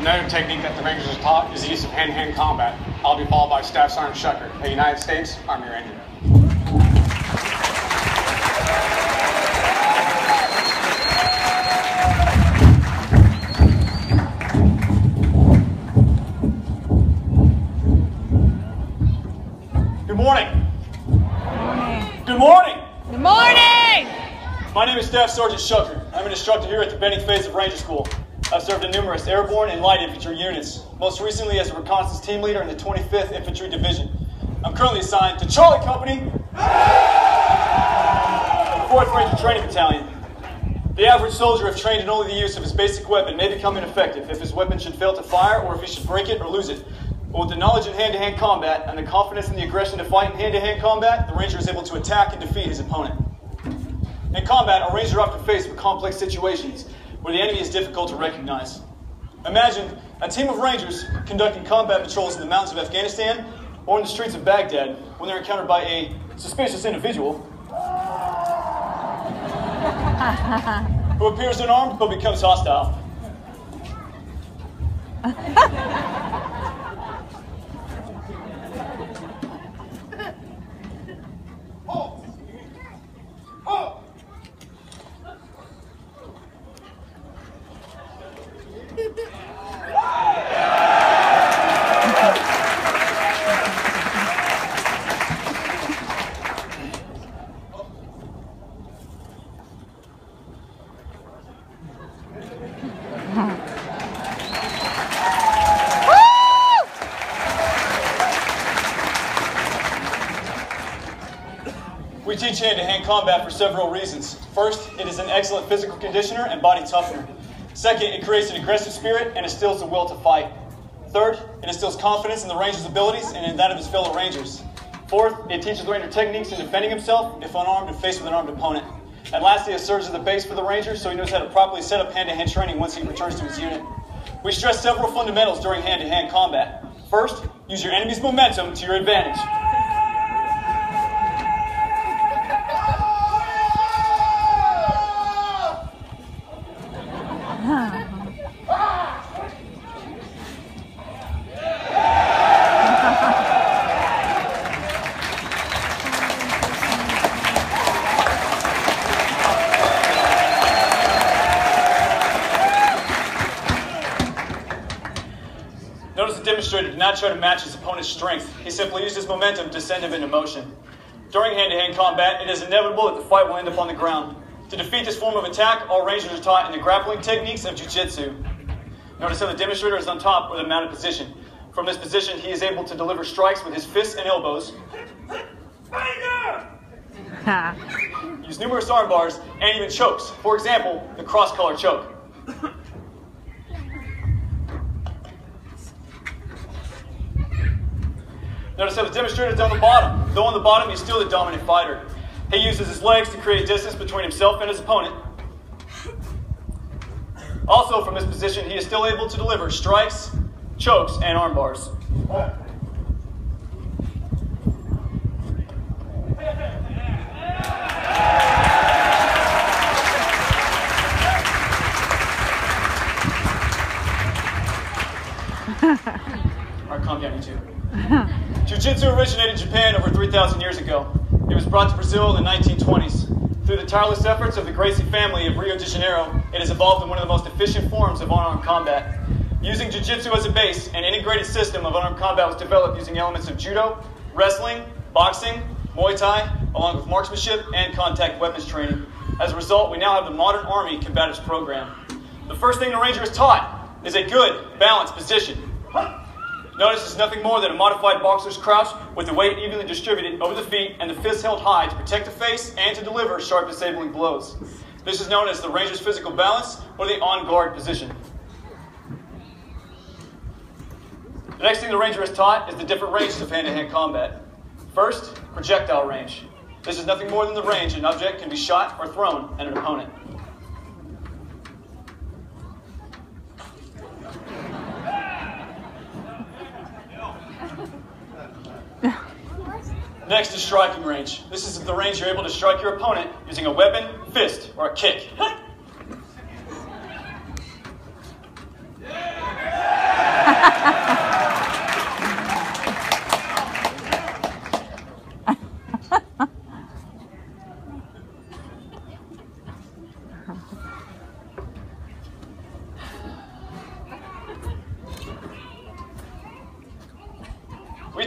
Another technique that the Rangers are taught is the use of hand-to-hand combat. I'll be followed by Staff Sergeant Shucker, a United States Army Ranger. Good morning. Good morning. Good morning. My name is Staff Sergeant Shucker. I'm an instructor here at the Benning phase of Ranger School. I've served in numerous airborne and light infantry units, most recently as a reconnaissance team leader in the 25th Infantry Division. I'm currently assigned to Charlie Company, the 4th Ranger Training Battalion. The average soldier, if trained in only the use of his basic weapon, may become ineffective if his weapon should fail to fire or if he should break it or lose it. But with the knowledge in hand-to-hand combat and the confidence in the aggression to fight in hand-to-hand combat, the Ranger is able to attack and defeat his opponent. In combat, our Rangers are often faced with complex situations where the enemy is difficult to recognize. Imagine a team of Rangers conducting combat patrols in the mountains of Afghanistan or in the streets of Baghdad when they're encountered by a suspicious individual who appears unarmed but becomes hostile. We teach hand-to-hand combat for several reasons. First, it is an excellent physical conditioner and body toughener. Second, it creates an aggressive spirit and instills the will to fight. Third, it instills confidence in the Ranger's abilities and in that of his fellow Rangers. Fourth, it teaches the Ranger techniques in defending himself if unarmed and faced with an armed opponent. And lastly, it serves as the base for the Ranger so he knows how to properly set up hand-to-hand training once he returns to his unit. We stress several fundamentals during hand-to-hand combat. First, use your enemy's momentum to your advantage. Notice the demonstrator did not try to match his opponent's strength. He simply used his momentum to send him into motion. During hand-to-hand combat, it is inevitable that the fight will end up on the ground. To defeat this form of attack, all Rangers are taught in the grappling techniques of Jiu-Jitsu. Notice how the demonstrator is on top with a mounted position. From this position, he is able to deliver strikes with his fists and elbows, use numerous arm bars, and even chokes. For example, the cross-collar choke. Notice how the demonstrator is on the bottom. Though on the bottom, he's still the dominant fighter. He uses his legs to create distance between himself and his opponent. Also, from this position, he is still able to deliver strikes, chokes, and arm bars. Alright, calm down, you two. Jiu-Jitsu originated in Japan over 3,000 years ago. It was brought to Brazil in the 1920s. Through the tireless efforts of the Gracie family of Rio de Janeiro, it has evolved in one of the most efficient forms of unarmed combat. Using Jiu-Jitsu as a base, an integrated system of unarmed combat was developed using elements of judo, wrestling, boxing, Muay Thai, along with marksmanship and contact weapons training. As a result, we now have the modern Army combatives program. The first thing the Ranger is taught is a good, balanced position. Notice it's nothing more than a modified boxer's crouch with the weight evenly distributed over the feet and the fists held high to protect the face and to deliver sharp disabling blows. This is known as the Ranger's physical balance or the on-guard position. The next thing the Ranger is taught is the different ranges of hand-to-hand combat. First, projectile range. This is nothing more than the range an object can be shot or thrown at an opponent. Next is striking range. This is the range you're able to strike your opponent using a weapon, fist, or a kick.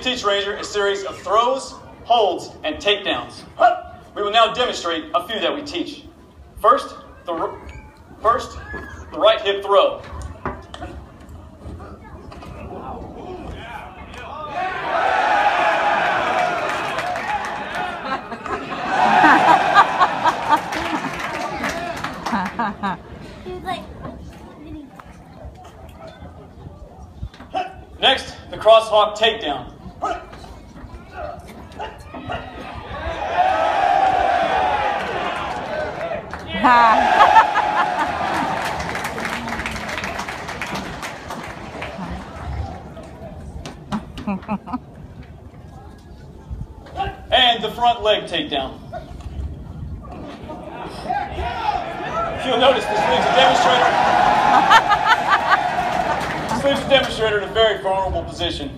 teach Ranger a series of throws, holds, and takedowns. We will now demonstrate a few that we teach. First, the right hip throw. Next, the cross-hawk takedown. And the front leg takedown. You'll notice this leaves a demonstrator. This leaves a demonstrator in a very vulnerable position.